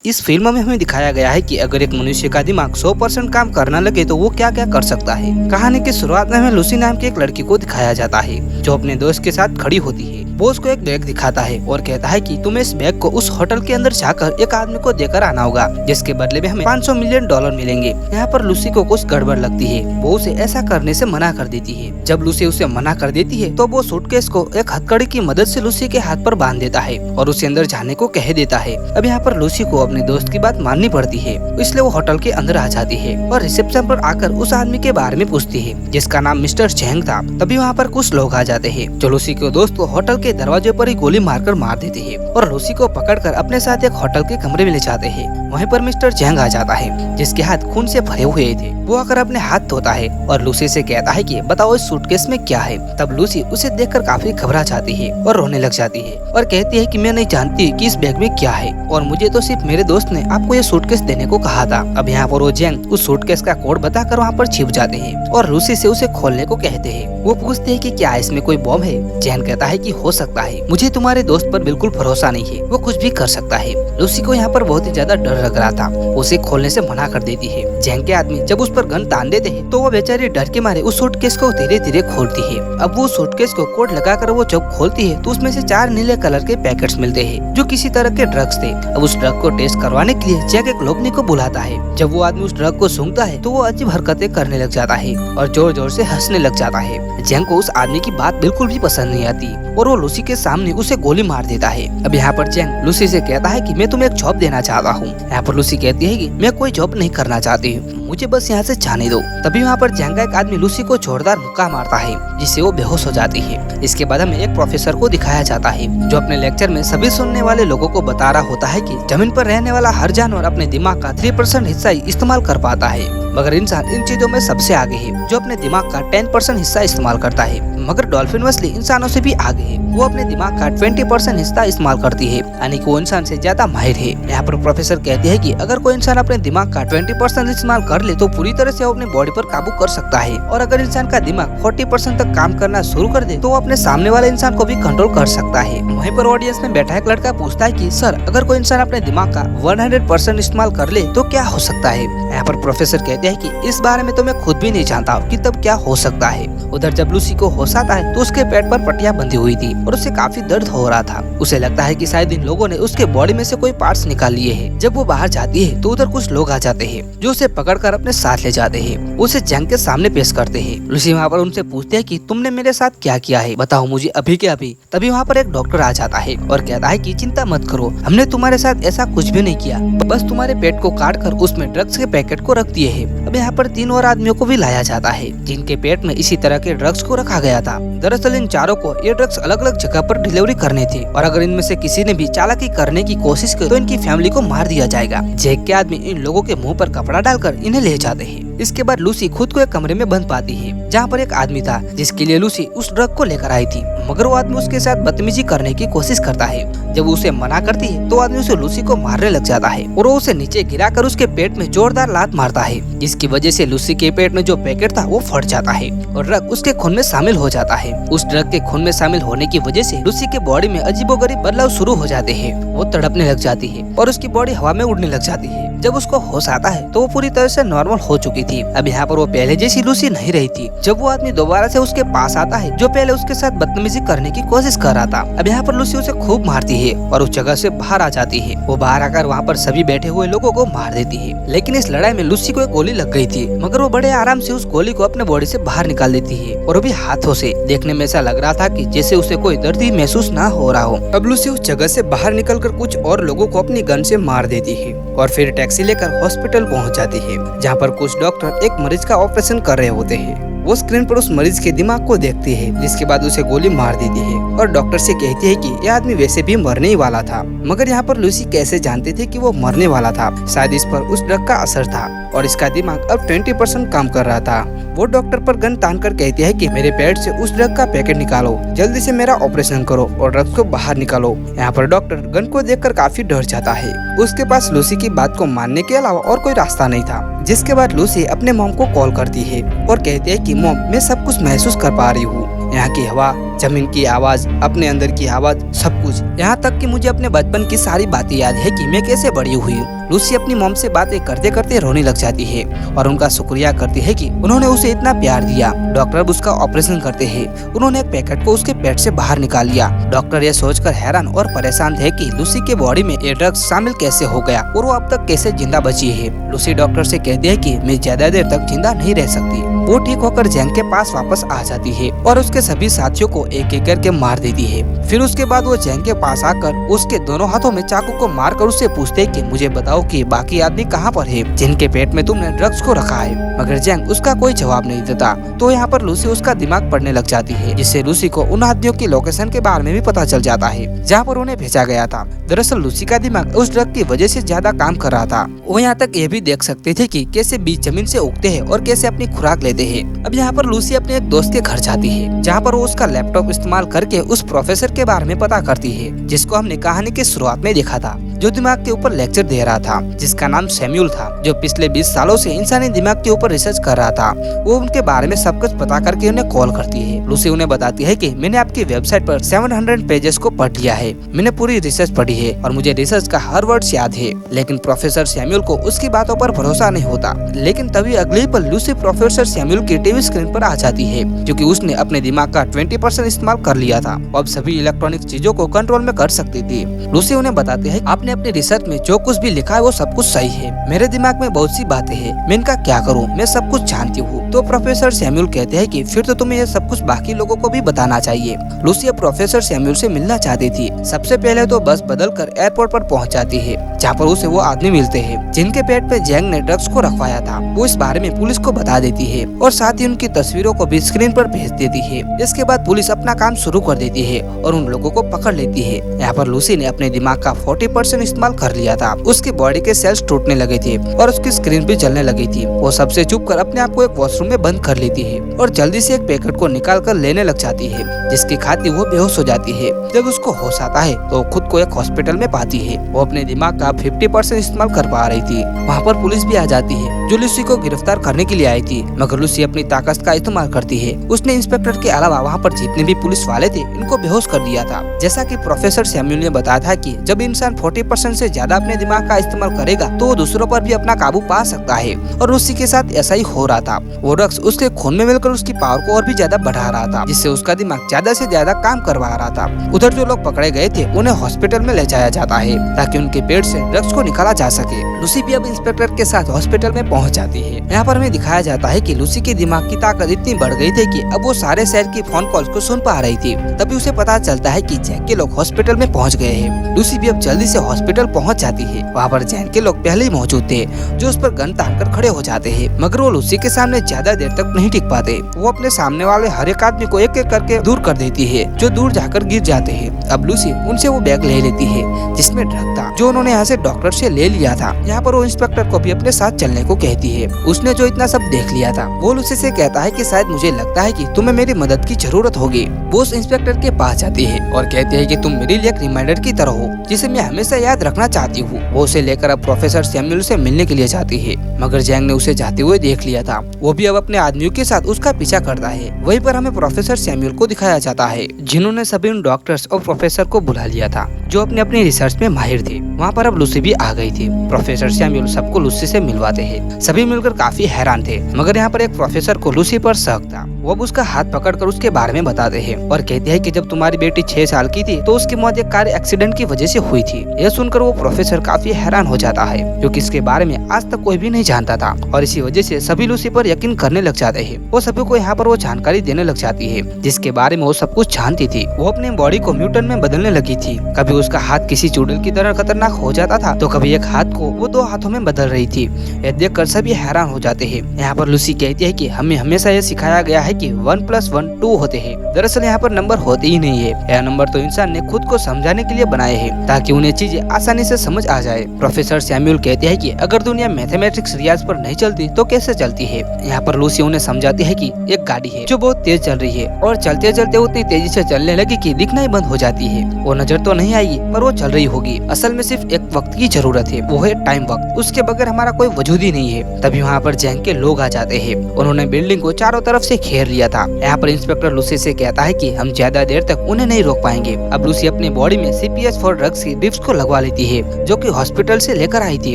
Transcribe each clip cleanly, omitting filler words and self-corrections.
इस फिल्म में हमें दिखाया गया है कि अगर एक मनुष्य का दिमाग 100% काम करना लगे तो वो क्या क्या कर सकता है। कहानी की शुरुआत में हमें लूसी नाम की एक लड़की को दिखाया जाता है जो अपने दोस्त के साथ खड़ी होती है। वो उसको एक बैग दिखाता है और कहता है कि तुम्हें इस बैग को उस होटल के अंदर जाकर एक आदमी को देकर आना होगा, जिसके बदले में हमें $500 मिलियन मिलेंगे। यहाँ पर लूसी को कुछ गड़बड़ लगती है। वो उसे ऐसा करने से मना कर देती है। जब लूसी उसे मना कर देती है तो वो सूटकेस को एक हथकड़ी की मदद से लूसी के हाथ पर बांध देता है और उसे अंदर जाने को कह देता है। अब यहाँ पर लूसी को अपने दोस्त की बात माननी पड़ती है, इसलिए वो होटल के अंदर आ जाती है और रिसेप्शन पर आकर उस आदमी के बारे में पूछती है जिसका नाम मिस्टर चैंग था। तभी वहाँ पर कुछ लोग आ जाते हैं जो लूसी के दोस्त को होटल के दरवाजे पर ही गोली मारकर मार देते हैं और लूसी को पकड़कर अपने साथ एक होटल के कमरे में ले जाते हैं। वहीं पर मिस्टर चैंग आ जाता है जिसके हाथ खून से भरे हुए थे। वो आकर अपने हाथ धोता है और लूसी से कहता है कि बताओ इस सूटकेस में क्या है। तब लूसी उसे देखकर काफी घबरा जाती है और रोने लग जाती है और कहती है कि मैं नहीं जानती कि इस बैग में क्या है और मुझे तो सिर्फ मेरे दोस्त ने आपको ये सूटकेस देने को कहा था। अब यहाँ पर वो चैंग उस सूटकेस का कोड बताकर वहाँ पर छिप जाते हैं और लूसी से उसे खोलने को कहते हैं। वो पूछते हैं कि क्या इसमें कोई बॉम्ब है। चैंग कहता है कि हो सकता है, मुझे तुम्हारे दोस्त पर बिल्कुल भरोसा नहीं है, वो कुछ भी कर सकता है। लूसी को यहाँ पर बहुत ही ज्यादा डर लग रहा था, उसे खोलने से मना कर देती है। चैंग के आदमी जब उस पर गन तान देते हैं तो वो बेचारी डर के मारे उस सूटकेस को धीरे धीरे खोलती है। अब वो सूटकेस को कोड लगाकर वो जब खोलती है तो उसमें से 4 नीले कलर के पैकेट्स मिलते हैं जो किसी तरह के ड्रग्स थे। अब उस ड्रग को टेस्ट करवाने के लिए चैंग एक लोकनी को बुलाता है। जब वो आदमी उस ड्रग को सूंघता है तो वो अजीब हरकतें करने लग जाता है और जोर जोर से हंसने लग जाता है। चैंग को उस आदमी की बात बिल्कुल भी पसंद नहीं आती और वो लूसी के सामने उसे गोली मार देता है। अब यहाँ पर चैंग लूसी से कहता है कि मैं तुम्हें एक जॉब देना चाहता हूँ। यहाँ पर लूसी कहती है कि मैं कोई जॉब नहीं करना चाहती, मुझे बस यहाँ से जाने दो। तभी वहाँ पर चैंग का एक आदमी लूसी को जोरदार मुक्का मारता है जिससे वो बेहोश हो जाती है। इसके बाद हमें एक प्रोफेसर को दिखाया जाता है जो अपने लेक्चर में सभी सुनने वाले लोगों को बता रहा होता है कि जमीन पर रहने वाला हर जानवर अपने दिमाग का 3% हिस्सा ही इस्तेमाल कर पाता है, मगर इंसान इन चीजों में सबसे आगे है जो अपने दिमाग का 10% हिस्सा इस्तेमाल करता है। मगर डॉल्फिन मछली इंसानों से भी आगे है, वो अपने दिमाग का 20% हिस्सा इस्तेमाल करती है, यानी कि वो इंसान से ज्यादा माहिर है। यहाँ पर प्रोफेसर कहते हैं कि अगर कोई इंसान अपने दिमाग का 20% इस्तेमाल कर ले तो पूरी तरह से वो अपनी बॉडी पर काबू कर सकता है, और अगर इंसान का दिमाग 40% तक काम करना शुरू कर दे तो वो अपने सामने वाले इंसान को भी कंट्रोल कर सकता है। वहीं पर ऑडियंस में बैठा एक लड़का पूछता है कि सर, अगर कोई इंसान अपने दिमाग का 100% इस्तेमाल कर ले तो क्या हो सकता है। यहाँ पर प्रोफेसर कहते हैं कि इस बारे में तो मैं खुद भी नहीं जानता कि तब क्या हो सकता है। उधर जब लूसी को होश आता है तो उसके पेट पर पट्टियां बंधी हुई थी और उसे काफी दर्द हो रहा था। उसे लगता है कि शायद इन लोगों ने उसके बॉडी में से कोई पार्ट्स निकाल लिए हैं। जब वो बाहर जाती है तो उधर कुछ लोग आ जाते हैं जो उसे पकड़कर अपने साथ ले जाते हैं। उसे चैंग के सामने पेश करते हैं। लूसी वहाँ पर उनसे पूछते है कि तुमने मेरे साथ क्या किया है, बताओ मुझे अभी के अभी। तभी वहाँ पर एक डॉक्टर आ जाता है और कहता है कि चिंता मत करो, हमने तुम्हारे साथ ऐसा कुछ भी नहीं किया, बस तुम्हारे पेट को काट कर उसमें ड्रग्स के पैकेट को रख दिए है। अब यहाँ पर 3 और आदमियों को भी लाया जाता है जिनके पेट में इसी तरह के ड्रग्स को रखा गया था। दरअसल इन चारों को ये ड्रग्स अलग अलग जगह पर डिलीवरी करने थे और अगर इनमें से किसी ने भी चालाकी करने की कोशिश की तो इनकी फैमिली को मार दिया जाएगा। जैक के आदमी इन लोगों के मुंह पर कपड़ा डालकर इन्हें ले जाते हैं। इसके बाद लूसी खुद को एक कमरे में बंद पाती है जहाँ पर एक आदमी था जिसके लिए लूसी उस ड्रग को लेकर आई थी, मगर वो आदमी उसके साथ बदतमीजी करने की कोशिश करता है। जब वो उसे मना करती है तो आदमी उसे लूसी को मारने लग जाता है और वो उसे नीचे गिराकर उसके पेट में जोरदार लात मारता है, जिसकी वजह से लूसी के पेट में जो पैकेट था वो फट जाता है और ड्रग उसके खून में शामिल हो जाता है। उस ड्रग के खून में शामिल होने की वजह से लूसी के बॉडी में अजीबोगरीब बदलाव शुरू हो जाते हैं। वो तड़पने लग जाती है और उसकी बॉडी हवा में उड़ने लग जाती है। जब उसको होश आता है तो वो पूरी तरह से नॉर्मल हो चुकी थी। अब यहाँ पर वो पहले जैसी लूसी नहीं रही थी। जब वो आदमी दोबारा से उसके पास आता है जो पहले उसके साथ बदतमीजी करने की कोशिश कर रहा था, अब यहाँ पर लूसी उसे खूब मारती है और उस जगह से बाहर आ जाती है। वो बाहर आकर वहाँ पर सभी बैठे हुए लोगों को मार देती है। लेकिन इस लड़ाई में लूसी को एक गोली लग गई थी, मगर वो बड़े आराम से उस गोली को अपने बॉडी से बाहर निकाल देती है और वो भी हाथों से। देखने में ऐसा लग रहा था कि जैसे उसे कोई दर्द ही महसूस ना हो रहा हो। अब लूसी उस जगह से बाहर निकलकर कुछ और लोगों को अपनी गन से मार देती है और फिर टैक्सी लेकर हॉस्पिटल पहुंच जाती है जहां पर कुछ डॉक्टर एक मरीज का ऑपरेशन कर रहे होते हैं। वो स्क्रीन पर उस मरीज के दिमाग को देखती है, जिसके बाद उसे गोली मार देती है और डॉक्टर से कहती है कि यह आदमी वैसे भी मरने ही वाला था। मगर यहाँ पर लूसी कैसे जानती थी कि वो मरने वाला था? शायद इस पर उस ड्रग का असर था और इसका दिमाग अब 20% काम कर रहा था। वो डॉक्टर पर गन तानकर कहती है कि मेरे पेट से उस ड्रग का पैकेट निकालो, जल्दी से मेरा ऑपरेशन करो और ड्रग को बाहर निकालो। यहाँ पर डॉक्टर गन को देखकर काफी डर जाता है। उसके पास लूसी की बात को मानने के अलावा और कोई रास्ता नहीं था। जिसके बाद लूसी अपने मॉम को कॉल करती है और कहती है कि मॉम, मैं सब कुछ महसूस कर पा रही हूँ यहाँ की हवा, जमीन की आवाज, अपने अंदर की आवाज, सब कुछ। यहाँ तक कि मुझे अपने बचपन की सारी बातें याद है कि मैं कैसे बड़ी हुई हूँ। लूसी अपनी मॉम से बातें करते करते रोने लग जाती है और उनका शुक्रिया करती है कि उन्होंने उसे इतना प्यार दिया। डॉक्टर उसका ऑपरेशन करते हैं। उन्होंने एक पैकेट को उसके पेट से बाहर निकाल लिया। डॉक्टर ये सोचकर हैरान और परेशान थे कि लूसी के बॉडी में ये ड्रग्स शामिल कैसे हो गया और वो अब तक कैसे जिंदा बची है। लूसी डॉक्टर से कहती है कि मैं ज्यादा देर तक जिंदा नहीं रह सकती। वो ठीक होकर जैंग के पास वापस आ जाती है और उसके सभी साथियों को एक एक करके मार देती है। फिर उसके बाद वो जैंग के पास आकर उसके दोनों हाथों में चाकू को मारकर उससे पूछते कि मुझे बताओ कि बाकी आदमी कहाँ पर है जिनके पेट में तुमने ड्रग्स को रखा है। मगर जैंग उसका कोई जवाब नहीं देता। तो यहाँ पर लूसी उसका दिमाग पढ़ने लग जाती है, जिससे लूसी को उन आदमियों की लोकेशन के बारे में भी पता चल जाता है जहाँ पर उन्हें भेजा गया था। दरअसल लूसी का दिमाग उस ड्रग की वजह से ज्यादा काम कर रहा था। वो यहाँ तक ये भी देख सकते थे कि कैसे बीज जमीन से उगते हैं और कैसे अपनी खुराक लेते हैं। अब यहाँ पर लूसी अपने एक दोस्त के घर जाती है, जहाँ पर वो उसका लैपटॉप इस्तेमाल करके उस प्रोफेसर के बारे में पता करती है, जिसको हमने कहानी के शुरुआत में देखा था, जो दिमाग के ऊपर लेक्चर दे रहा था, जिसका नाम सैम्यूल था, जो पिछले 20 सालों से इंसानी दिमाग के ऊपर रिसर्च कर रहा था। वो उनके बारे में सब कुछ पता करके उन्हें कॉल करती है। लूसी उन्हें बताती है कि मैंने आपकी वेबसाइट पर 700 पेजेस को पढ़ लिया है, मैंने पूरी रिसर्च पढ़ी है और मुझे रिसर्च का हर वर्ड याद है। लेकिन प्रोफेसर सैम्यूल को उसकी बातों पर भरोसा नहीं होता। लेकिन तभी अगले पल लूसी प्रोफेसर सैम्यूल की टीवी स्क्रीन पर आ जाती है, क्योंकि उसने अपने दिमाग का 20% इस्तेमाल कर लिया था। अब सभी इलेक्ट्रॉनिक चीजों को कंट्रोल में कर सकती थी। लूसी उन्हें बताती है आपने अपनी रिसर्च में जो कुछ भी लिखा है वो सब कुछ सही है। मेरे दिमाग में बहुत सी बातें हैं, मैं इनका क्या करूं, मैं सब कुछ जानती हूँ। तो प्रोफेसर सैम्यूल कहते हैं कि फिर तो तुम्हें ये सब कुछ बाकी लोगों को भी बताना चाहिए। लूसी अब प्रोफेसर सैम्यूल से मिलना चाहती थी। सबसे पहले तो बस बदलकर एयरपोर्ट पर पहुंच जाती है, जहाँ पर उसे वो आदमी मिलते हैं जिनके पेट पे जैंग ने ड्रग्स को रखवाया था। वो इस बारे में पुलिस को बता देती है और साथ ही उनकी तस्वीरों को भी स्क्रीन पर भेज देती है। इसके बाद पुलिस अपना काम शुरू कर देती है और उन लोगों को पकड़ लेती है। यहाँ पर लूसी ने अपने दिमाग का 40% इस्तेमाल कर लिया था। उसकी बॉडी के सेल्स टूटने लगे थे और उसकी स्क्रीन भी जलने लगी थी। वो सबसे चुप कर अपने आप को एक वॉशरूम में बंद कर लेती है और जल्दी से एक पैकेट को निकाल कर लेने लग जाती है, जिसके खातिर वो बेहोश हो जाती है। जब उसको होश आता है तो खुद को एक हॉस्पिटल में पाती है। वो अपने दिमाग का 50% इस्तेमाल कर पा रही थी। वहाँ पर पुलिस भी आ जाती है, जो लूसी को गिरफ्तार करने के लिए आई थी। मगर लूसी अपनी ताकत का इस्तेमाल करती है। उसने इंस्पेक्टर के अलावा वहाँ पर जितने भी पुलिस वाले थे इनको बेहोश कर दिया था। जैसा कि प्रोफेसर सैम्यूल ने बताया था कि जब इंसान 40% से ज्यादा अपने दिमाग का इस्तेमाल करेगा तो वो दूसरों पर भी अपना काबू पा सकता है, और लूसी के साथ ऐसा ही हो रहा था। वो ड्रग्स उसके खून में मिलकर उसकी पावर को और भी ज्यादा बढ़ा रहा था, जिससे उसका दिमाग ज्यादा से ज्यादा काम करवा रहा था। उधर जो लोग पकड़े गए थे उन्हें हॉस्पिटल में ले जाया जाता है ताकि उनके पेट से ड्रग्स को निकाला जा सके। लूसी भी अब इंस्पेक्टर के साथ हॉस्पिटल में पहुंच जाती है। यहाँ पर हमें दिखाया जाता है कि लूसी के दिमाग की ताकत इतनी बढ़ गई थी कि अब वो सारे शहर की फोन कॉल्स को सुन पा रही थी। तभी उसे पता चलता है कि जैक के लोग हॉस्पिटल में पहुंच गए हैं। लूसी भी अब जल्दी से हॉस्पिटल पहुंच जाती है। वहाँ पर जैक के लोग पहले ही मौजूद थे, जो उस पर गन तानकर खड़े हो जाते हैं। मगर वो लूसी के सामने ज्यादा देर तक नहीं टिक पाते। वो अपने सामने वाले हर एक आदमी को एक एक करके दूर कर देती है, जो दूर जाकर गिर जाते हैं। अब लूसी उनसे वो बैग ले लेती है जिसमें ड्रग था, जो उन्होंने यहाँ से डॉक्टर से ले लिया था। यहाँ पर वो इंस्पेक्टर को भी अपने साथ चलने को कहती है। उसने जो इतना सब देख लिया था, वो लूसी से कहता है कि शायद मुझे लगता है कि तुम्हें मेरी मदद की जरूरत होगी। वो उस इंस्पेक्टर के पास जाती है और कहती है कि तुम मेरे लिए एक रिमाइंडर की तरह हो, जिसे मैं हमेशा याद रखना चाहती हूँ। वो उसे लेकर अब प्रोफेसर सैम्यूल से मिलने के लिए जाती है, मगर जैंग ने उसे जाते हुए देख लिया था। वो भी अब अपने आदमियों के साथ उसका पीछा करता है। वहीं पर हमें प्रोफेसर सैम्यूल को दिखाया जाता है, जिन्होंने सभी उन डॉक्टर्स और प्रोफेसर को बुला लिया था, जो अपने अपनी रिसर्च में माहिर थे। वहाँ पर अब लूसी भी आ गई थी। प्रोफेसर सैम्यूल सबको लूसी से मिलवाते हैं। सभी मिलकर काफी हैरान थे, मगर यहाँ पर एक प्रोफेसर को लूसी पर शक था। वो अब उसका हाथ पकड़कर उसके बारे में बताते हैं और कहते हैं कि जब तुम्हारी बेटी 6 साल की थी तो उसकी मौत एक कार एक्सीडेंट की वजह से हुई थी। यह सुनकर वो प्रोफेसर काफी हैरान हो जाता है, क्योंकि इसके बारे में आज तक कोई भी नहीं जानता था, और इसी वजह से सभी लूसी पर यकीन करने लग जाते हैं। वो सभी को यहाँ पर वो जानकारी देने लग जाती है, जिसके बारे में वो सब कुछ जानती थी। वो अपने बॉडी को म्यूटेंट में बदलने लगी थी। कभी उसका हाथ किसी चुड़ैल की तरह खतरनाक हो जाता था, तो कभी एक हाथ को वो 2 हाथों में बदल रही थी। यह देखकर सभी हैरान हो जाते हैं। यहाँ पर लूसी कहती है कि हमें हमेशा ये सिखाया गया है कि 1+1 2 होते हैं। दरअसल यहाँ पर नंबर होते ही नहीं है। यह नंबर तो इंसान ने खुद को समझाने के लिए बनाए हैं, ताकि उन्हें चीजें आसानी से समझ आ जाए। प्रोफेसर सैम्यूल कहते हैं कि अगर दुनिया मैथमेटिक्स रियाज पर नहीं चलती तो कैसे चलती है। यहाँ पर लूसी उन्हें समझाती है कि एक गाड़ी है जो बहुत तेज चल रही है और चलते चलते उतनी तेजी से चलने लगी कि दिखना ही बंद हो जाती है। वो नजर तो नहीं आएगी पर वो चल रही होगी। असल में सिर्फ एक वक्त की जरूरत है, वो है टाइम वक्त। उसके बगैर हमारा कोई वजूद ही नहीं है। तभी वहाँ पर जैंग के लोग आ जाते हैं। उन्होंने बिल्डिंग को चारों तरफ से घेर लिया था। यहाँ पर इंस्पेक्टर लूसी से कहता है कि हम ज्यादा देर तक उन्हें नहीं रोक पाएंगे। अब लूसी अपनी बॉडी में CPS फॉर ड्रग्स की ड्रिप्स को लगवा लेती है जो कि हॉस्पिटल से लेकर आई थी।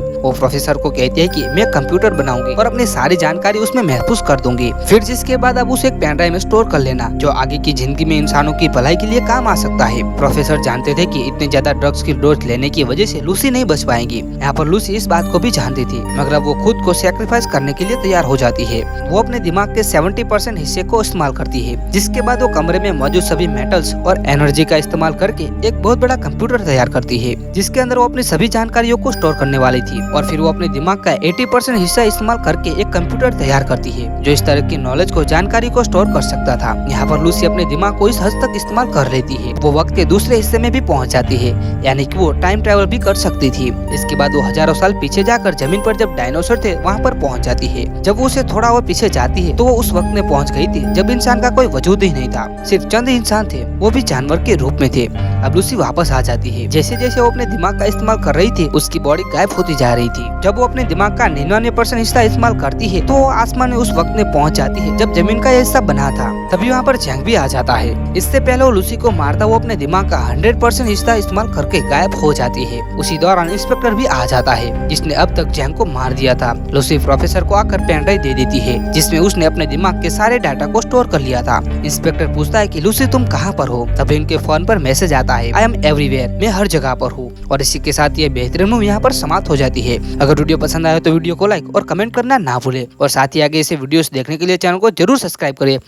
वो प्रोफेसर को कहती है कि मैं कंप्यूटर बनाऊंगी और अपनी सारी जानकारी उसमें महफूज कर दूंगी। फिर जिसके बाद अब उसे एक पेन ड्राइव में स्टोर कर लेना जो आगे की जिंदगी में इंसानों की भलाई के लिए काम आ सकता है। प्रोफेसर जानते थे कि इतने ज्यादा ड्रग्स की डोज लेने की वजह से लूसी नहीं बच पाएंगी। यहाँ पर लूसी इस बात को भी जानती थी मगर वो खुद को सैक्रिफाइस करने के लिए तैयार हो जाती है। वो अपने दिमाग के 70% हिस्से को इस्तेमाल करती है जिसके बाद वो कमरे में मौजूद सभी मेटल्स और एनर्जी का इस्तेमाल करके एक बहुत बड़ा कंप्यूटर तैयार करती है जिसके अंदर वो अपनी सभी जानकारियों को स्टोर करने वाली थी। और फिर वो अपने दिमाग का 80% हिस्सा इस्तेमाल करके एक कंप्यूटर तैयार करती है जो इस तरह की नॉलेज को, जानकारी को स्टोर कर सकता था। यहाँ पर लूसी अपने दिमाग को इस हद तक इस्तेमाल कर लेती है वो वक्त के दूसरे हिस्से में भी पहुँच जाती है, यानी कि वो टाइम ट्रेवल भी कर सकती थी। इसके बाद वो हजारों साल पीछे जाकर जमीन पर जब डायनासोर थे वहाँ पर पहुँच जाती है। जब वो उसे थोड़ा और पीछे जाती है तो वो उस वक्त में पहुँच गई थी जब इंसान का कोई वजूद ही नहीं था, सिर्फ चंद इंसान थे, वो भी जानवर के रूप में थे। अब लूसी वापस आ जाती है। जैसे जैसे वो अपने दिमाग का इस्तेमाल कर रही थी उसकी बॉडी गायब होती जा रही थी। जब वो अपने दिमाग का 99% हिस्सा इस्तेमाल करती है तो वो आसमान में उस वक्त में पहुंच जाती है जब जमीन का हिस्सा बना था। तभी वहाँ पर जैंग भी आ जाता है। इससे पहले वो लूसी को मारता वो अपने दिमाग का 100% हिस्सा इस्तेमाल करके गायब हो जाती है। उसी दौरान इंस्पेक्टर भी आ जाता है जिसने अब तक जैंग को मार दिया था। लूसी प्रोफेसर को आकर पेन ड्राइव दे देती है जिसमें उसने अपने दिमाग के सारे डाटा को स्टोर कर लिया था। इंस्पेक्टर पूछता है कि लूसी तुम कहाँ पर हो? तभी इनके फोन पर मैसेज आता है, आई एम एवरीवेयर, मैं हर जगह पर हूँ। और इसी के साथ ये बेहतरीन मूवी यहाँ पर समाप्त हो जाती है। अगर वीडियो पसंद आया तो वीडियो को लाइक और कमेंट करना ना भूले और साथ ही आगे ऐसे वीडियोस देखने के लिए चैनल को जरूर सब्सक्राइब करें।